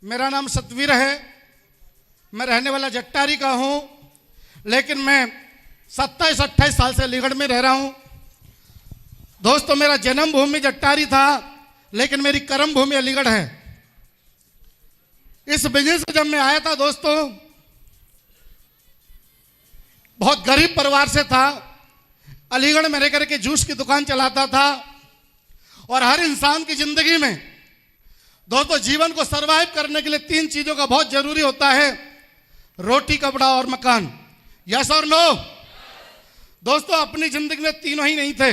मेरा नाम सतवीर है। मैं रहने वाला जट्टारी का हूँ, लेकिन मैं 27-28 साल से अलीगढ़ में रह रहा हूँ। दोस्तों, मेरा जन्म भूमि जट्टारी था, लेकिन मेरी कर्म भूमि अलीगढ़ है। इस बिजनेस में जब मैं आया था दोस्तों, बहुत गरीब परिवार से था। अलीगढ़ में रह करके जूस की दुकान चलाता था। और हर इंसान की जिंदगी में दोस्तों जीवन को सरवाइव करने के लिए 3 चीजों का बहुत जरूरी होता है: रोटी, कपड़ा और मकान। यस और नो? दोस्तों, अपनी जिंदगी में तीनों ही नहीं थे।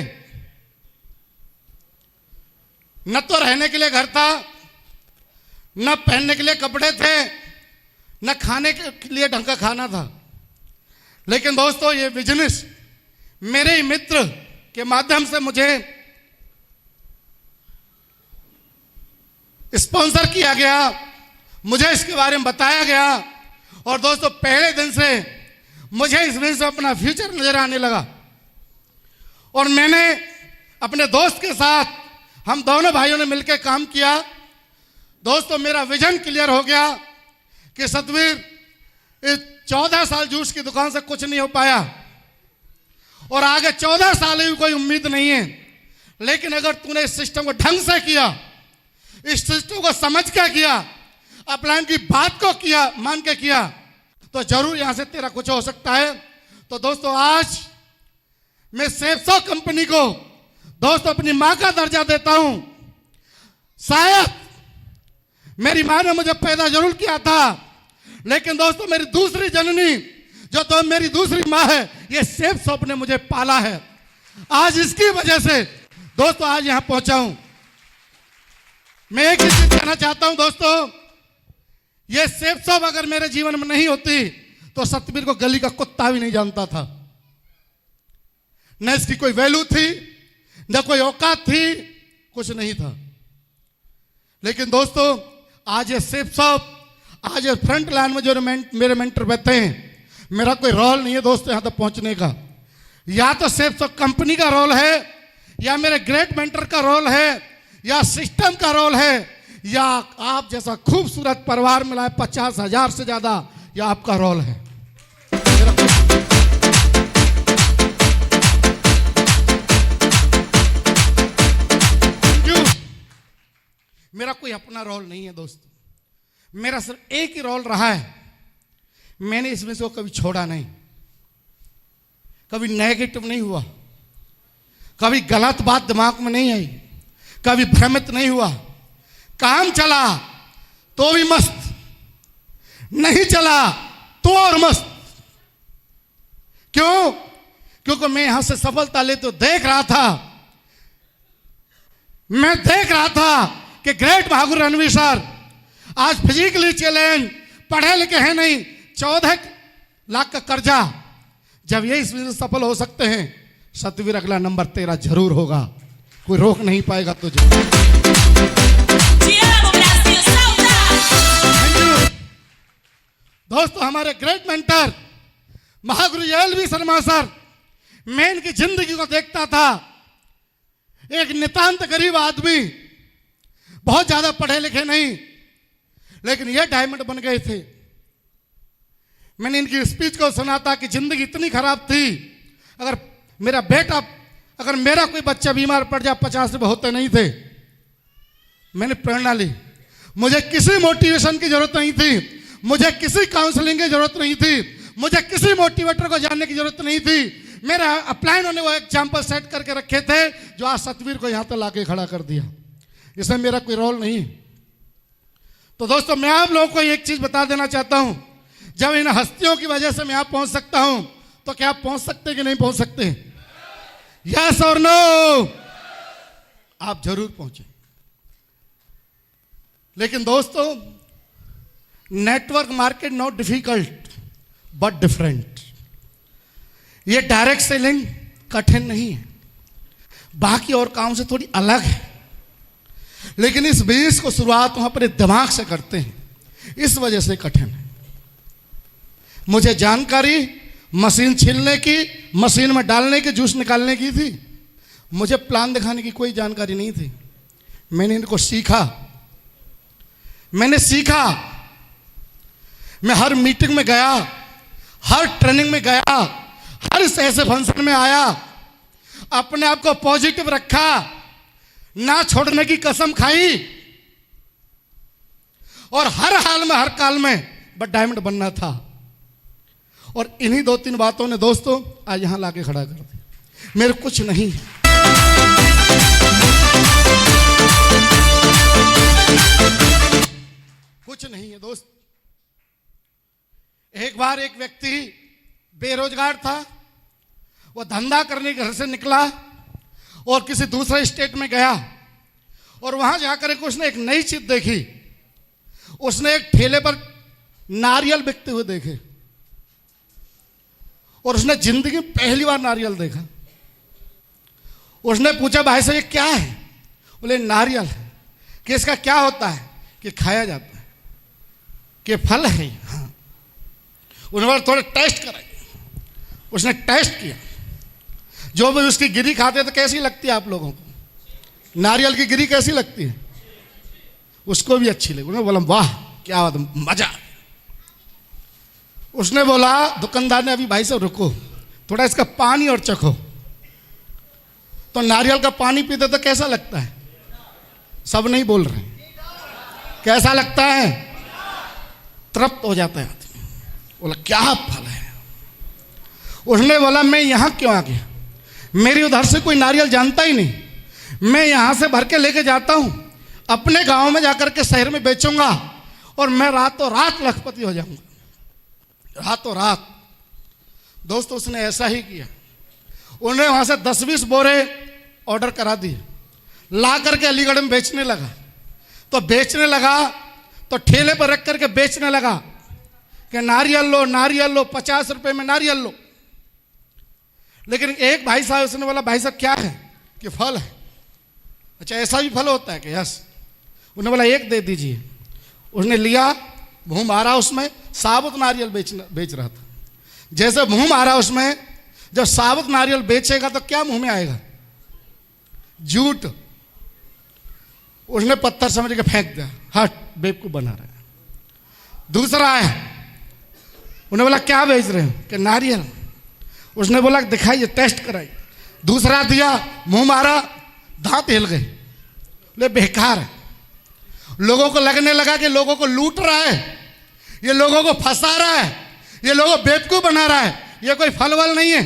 न तो रहने के लिए घर था, न पहनने के लिए कपड़े थे, न खाने के लिए ढंग का खाना था। लेकिन दोस्तों, ये बिजनेस मेरे ही मित्र के माध्यम से मुझे स्पॉन्सर किया गया, मुझे इसके बारे में बताया गया। और दोस्तों, पहले दिन से मुझे इस बिजनेस में अपना फ्यूचर नजर आने लगा। और मैंने अपने दोस्त के साथ, हम दोनों भाइयों ने मिलकर काम किया। दोस्तों, मेरा विजन क्लियर हो गया कि सतवीर, इस 14 साल जूस की दुकान से कुछ नहीं हो पाया और आगे 14 साल की कोई उम्मीद नहीं है। लेकिन अगर तूने इस सिस्टम को ढंग से किया, इस सिस्टम को समझ के किया, अपलाइन की बात को किया, मान के किया, तो जरूर यहां से तेरा कुछ हो सकता है। तो दोस्तों, आज मैं सेफ्सो कंपनी को दोस्तों अपनी मां का दर्जा देता हूं। शायद मेरी मां ने मुझे पैदा जरूर किया था, लेकिन दोस्तों मेरी दूसरी जननी, जो तो मेरी दूसरी मां है, ये सेफ्सो ने मुझे पाला है। आज इसकी वजह से दोस्तों आज यहां पहुंचा हूं। मैं एक ही चीज कहना चाहता हूं दोस्तों, ये सेफ्सो अगर मेरे जीवन में नहीं होती तो सतवीर को गली का कुत्ता भी नहीं जानता था। न इसकी कोई वैल्यू थी, न कोई औकात थी, कुछ नहीं था। लेकिन दोस्तों, आज ये सेफ्सो, आज ये फ्रंट लाइन में जो मेरे मेंटर बैठे हैं, मेरा कोई रोल नहीं है दोस्तों यहां तक पहुंचने का। या तो सेफ्सो कंपनी का रोल है, या मेरे ग्रेट मेंटर का रोल है, या सिस्टम का रोल है, या आप जैसा खूबसूरत परिवार मिला 50,000 से ज्यादा, या आपका रोल है। मेरा कोई अपना रोल नहीं है दोस्तों, मेरा सिर्फ एक ही रोल रहा है। मैंने इसमें से कभी छोड़ा नहीं, कभी नेगेटिव नहीं हुआ, कभी गलत बात दिमाग में नहीं आई, कभी भ्रमित नहीं हुआ। काम चला तो भी मस्त, नहीं चला तो और मस्त। क्यों? क्योंकि मैं यहां से सफलता ले तो देख रहा था, मैं देख रहा था कि ग्रेट महागुरु रणवीर सर आज फिजिकली चैलेंज, पढ़े लिखे हैं नहीं, 14 लाख का कर्जा, जब ये इसमें सफल हो सकते हैं, सतवीर अगला नंबर तेरा जरूर होगा, कोई रोक नहीं पाएगा तुझे। दोस्तों, हमारे great mentor Mahaguru एल.वी. Sharma sir, मैं इनकी जिंदगी को देखता था। एक नितांत गरीब आदमी, बहुत ज्यादा पढ़े लिखे नहीं, लेकिन ये डायमंड बन गए थे। मैंने इनकी स्पीच को सुना था कि जिंदगी इतनी खराब थी, अगर मेरा बेटा, अगर मेरा कोई बच्चा बीमार पड़ जाए 50 रुपये होते नहीं थे। मैंने प्रेरणा ली, मुझे किसी मोटिवेशन की जरूरत नहीं थी, मुझे किसी काउंसलिंग की जरूरत नहीं थी, मुझे किसी मोटिवेटर को जानने की जरूरत नहीं थी। मेरा अपलाइन ने वो एग्जाम्पल सेट करके रखे थे, जो आज सतवीर को यहां तक लाके खड़ा कर दिया। इसमें मेरा कोई रोल नहीं। तो दोस्तों, मैं आप लोगों को एक चीज बता देना चाहता हूं, जब इन हस्तियों की वजह से मैं यहां पहुंच सकता हूं, तो क्या आप पहुंच सकते कि नहीं पहुंच सकते? यस और नो? आप जरूर पहुंचे। लेकिन दोस्तों, network market not difficult but different. ये डायरेक्ट सेलिंग कठिन नहीं है, बाकी और काम से थोड़ी अलग है। लेकिन इस बिजनेस को शुरुआत हम अपने दिमाग से करते हैं, इस वजह से कठिन है। मुझे जानकारी मशीन छीलने की, मशीन में डालने की, जूस निकालने की थी। मुझे प्लान दिखाने की कोई जानकारी नहीं थी। मैंने इनको सीखा। मैंने सीखा, मैं हर मीटिंग में गया, हर ट्रेनिंग में गया, हर ऐसे फंक्शन में आया, अपने आप को पॉजिटिव रखा, ना छोड़ने की कसम खाई और हर हाल में हर काल में बट डायमंड बनना था। और इन्हीं 2-3 बातों ने दोस्तों आज यहां लाके खड़ा कर दिया। मेरे कुछ नहीं है, कुछ नहीं है दोस्त। एक बार एक व्यक्ति बेरोजगार था, वो धंधा करने घर से निकला और किसी दूसरे स्टेट में गया और वहां जाकर उसने एक नई चीज देखी। उसने एक ठेले पर नारियल बिकते हुए देखे और उसने जिंदगी में पहली बार नारियल देखा। उसने पूछा, भाई साहब ये क्या है? बोले नारियल है। कि इसका क्या होता है? कि खाया जाता है, कि फल है। हाँ। उन्होंने थोड़ा टेस्ट कराया, उसने टेस्ट किया। जो भी उसकी गिरी खाते तो कैसी लगती है आप लोगों को? नारियल की गिरी कैसी लगती है? उसको भी अच्छी लगी। उन्होंने बोला वाह क्या बात, मजा। उसने बोला, दुकानदार ने, अभी भाई साहब रुको, थोड़ा इसका पानी और चखो। तो नारियल का पानी पीते तो कैसा लगता है? सब नहीं बोल रहे, कैसा लगता है? तृप्त हो जाता है आदमी। बोला क्या फल है? उसने बोला मैं यहां क्यों आ गया? मेरी उधर से कोई नारियल जानता ही नहीं, मैं यहां से भर के लेके जाता हूं, अपने गांव में जाकर के शहर में बेचूंगा और मैं रातों रात लखपति हो जाऊंगा, रातों रात। दोस्तों उसने ऐसा ही किया। उन्होंने वहां से 10-20 बोरे ऑर्डर करा दिए, ला करके अलीगढ़ में बेचने लगा। तो बेचने लगा तो ठेले पर रख करके बेचने लगा कि नारियल लो, नारियल लो, 50 रुपए में नारियल लो। लेकिन एक भाई साहब, उसने बोला भाई साहब क्या है? कि फल है। अच्छा ऐसा भी फल होता है? कि यस। उन्होंने बोला एक दे दीजिए। उसने लिया, मुंह मारा, उसमें साबुत नारियल बेच रहा था। जैसे मुंह मारा उसमें, जब साबुत नारियल बेचेगा तो क्या मुंह में आएगा? जूट। उसने पत्थर समझ के फेंक दिया, हट बेवकूफ बना रहा है। दूसरा आया, उन्होंने बोला क्या बेच रहे हो? कि नारियल। उसने बोला दिखाइए, टेस्ट कराइए। दूसरा दिया, मुंह मारा, दांत हिल गए। बोले बेकार है। लोगों को लगने लगा कि लोगों को लूट रहा है, ये लोगों को फंसा रहा है, ये लोगों को बेवकूफ बना रहा है, ये कोई फल वल नहीं है।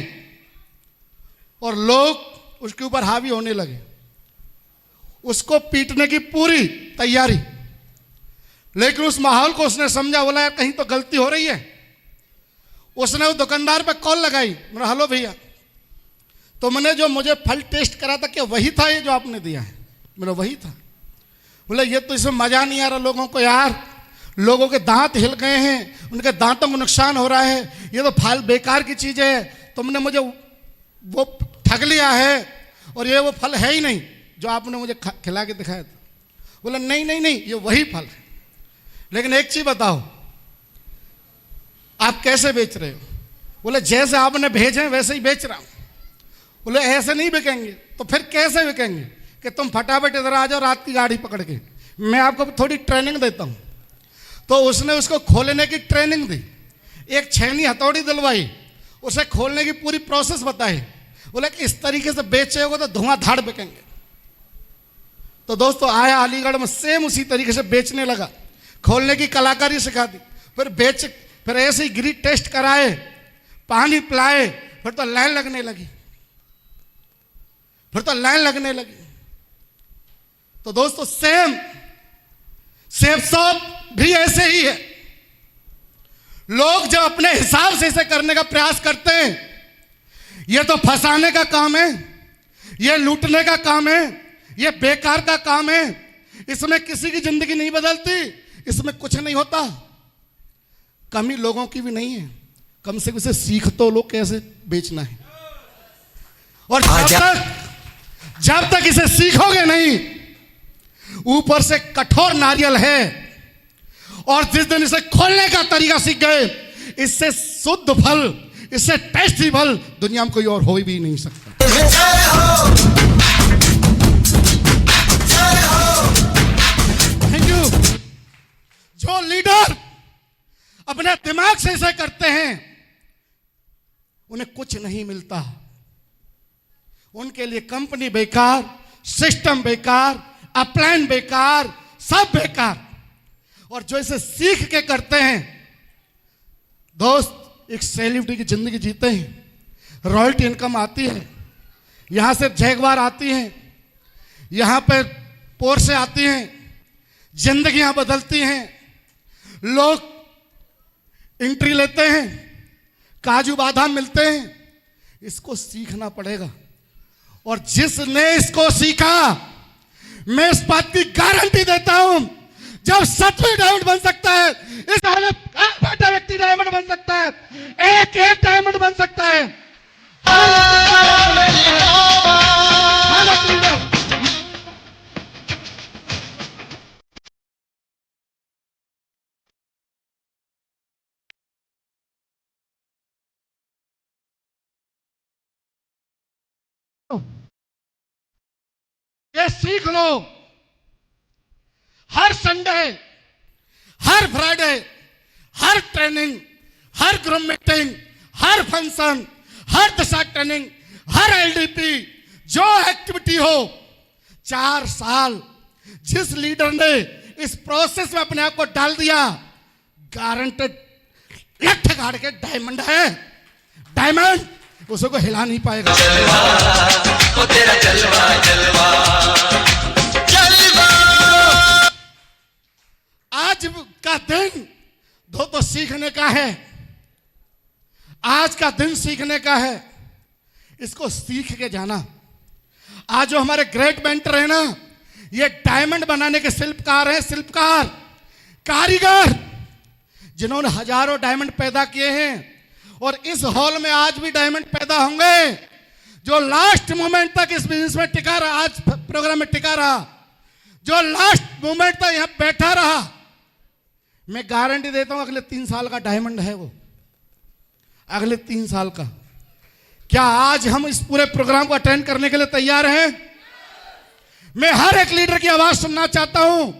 और लोग उसके ऊपर हावी होने लगे, उसको पीटने की पूरी तैयारी। लेकिन उस माहौल को उसने समझा, बोला यार कहीं तो गलती हो रही है। उसने उस दुकानदार पे कॉल लगाई, बोला हेलो भैया, तुमने जो मुझे फल टेस्ट करा था क्या वही था ये जो आपने दिया है? मेरा वही था। बोले ये तो इसमें मजा नहीं आ रहा लोगों को यार, लोगों के दांत हिल गए हैं, उनके दांतों को नुकसान हो रहा है, ये तो फल बेकार की चीज है, तुमने मुझे वो ठग लिया है और ये वो फल है ही नहीं जो आपने मुझे खिला के दिखाया था। बोला नहीं नहीं नहीं, ये वही फल है। लेकिन एक चीज बताओ, आप कैसे बेच रहे हो? बोले जैसे आपने भेजे वैसे ही बेच रहा हूं। बोले ऐसे नहीं बिकेंगे। तो फिर कैसे बिकेंगे? कि तुम फटाफट इधर आ जाओ रात की गाड़ी पकड़ के, मैं आपको थोड़ी ट्रेनिंग देता हूं। तो उसने उसको खोलने की ट्रेनिंग दी, एक छेनी हथौड़ी दिलवाई, उसे खोलने की पूरी प्रोसेस बताई। बोले कि इस तरीके से बेचेगा तो धुआंधार बिकेंगे। तो दोस्तों आया अलीगढ़ में, सेम उसी तरीके से बेचने लगा, खोलने की कलाकारी सिखा दी, फिर ऐसे ही गिरी टेस्ट कराए, पानी पिलाए, फिर तो लाइन लगने लगी, तो दोस्तों सेम शॉप भी ऐसे ही है। लोग जब अपने हिसाब से इसे करने का प्रयास करते हैं, ये तो फंसाने का काम है, ये लूटने का काम है, ये बेकार का काम है, इसमें किसी की जिंदगी नहीं बदलती, इसमें कुछ नहीं होता। कमी लोगों की भी नहीं है, कम से कम इसे सीख तो लो कैसे बेचना है। और जब तक इसे सीखोगे नहीं, ऊपर से कठोर नारियल है, और जिस दिन इसे खोलने का तरीका सीख गए, इससे शुद्ध फल, इससे टेस्टी फल दुनिया में कोई और हो भी नहीं सकता। Thank you. जो लीडर अपने दिमाग से इसे करते हैं उन्हें कुछ नहीं मिलता। उनके लिए कंपनी बेकार, सिस्टम बेकार, अपलाइन बेकार, सब बेकार। और जो इसे सीख के करते हैं दोस्त, एक सेलिब्रिटी की जिंदगी जीते हैं, रॉयल्टी इनकम आती है, यहां से जैगवार आती है, यहां पर पोर्शे आती हैं, जिंदगियां बदलती हैं, लोग एंट्री लेते हैं, काजू बादाम मिलते हैं। इसको सीखना पड़ेगा। और जिसने इसको सीखा, मैं इस बात की गारंटी देता हूं, जब सचमुच डायमंड बन सकता है, इस हालत बैठा व्यक्ति डायमंड बन सकता है, एक डायमंड बन सकता है। ये सीख लो। हर संडे, हर फ्राइडे, हर ट्रेनिंग, हर ग्रुप मीटिंग, हर फंक्शन, हर दिशा ट्रेनिंग, हर एलडीपी, जो एक्टिविटी हो, 4 साल जिस लीडर ने इस प्रोसेस में अपने आप को डाल दिया, गारंटेड लठ गाड़ के डायमंड है। डायमंड उसको हिला नहीं पाएगा। जलवा, तेरा जलवा, जलवा, जलवा। आज का दिन तो सीखने का है। आज का दिन सीखने का है। इसको सीख के जाना। आज जो हमारे ग्रेट मेंटर है ना, ये डायमंड बनाने के शिल्पकार हैं, शिल्पकार, कारीगर, जिन्होंने हजारों डायमंड पैदा किए हैं। और इस हॉल में आज भी डायमंड पैदा होंगे। जो लास्ट मोमेंट तक इस बिजनेस में टिका रहा, आज प्रोग्राम में टिका रहा, जो लास्ट मोमेंट तक यहां बैठा रहा, मैं गारंटी देता हूं अगले 3 साल का डायमंड है वो। अगले 3 साल का। क्या आज हम इस पूरे प्रोग्राम को अटेंड करने के लिए तैयार हैं? मैं हर एक लीडर की आवाज सुनना चाहता हूं।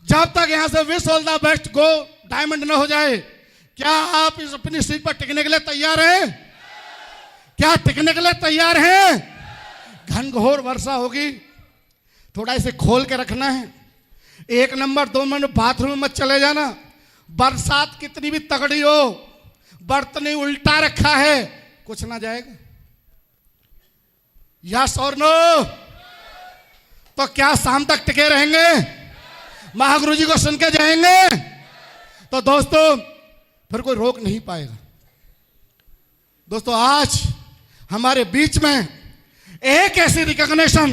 जब तक यहां से wish all the best go diamond न हो जाए, क्या आप इस अपनी सीट पर टिकने के लिए तैयार हैं? क्या टिकने के लिए तैयार हैं? घनघोर वर्षा होगी, थोड़ा इसे खोल के रखना है। 1 नंबर 2 नंबर बाथरूम में मत चले जाना। बरसात कितनी भी तगड़ी हो, बर्तन उल्टा रखा है, कुछ ना जाएगा। यस और नो? तो क्या शाम तक टिके रहेंगे? महागुरु जी को सुन के जाएंगे? तो दोस्तों फिर कोई रोक नहीं पाएगा। दोस्तों आज हमारे बीच में एक ऐसी रिकॉग्निशन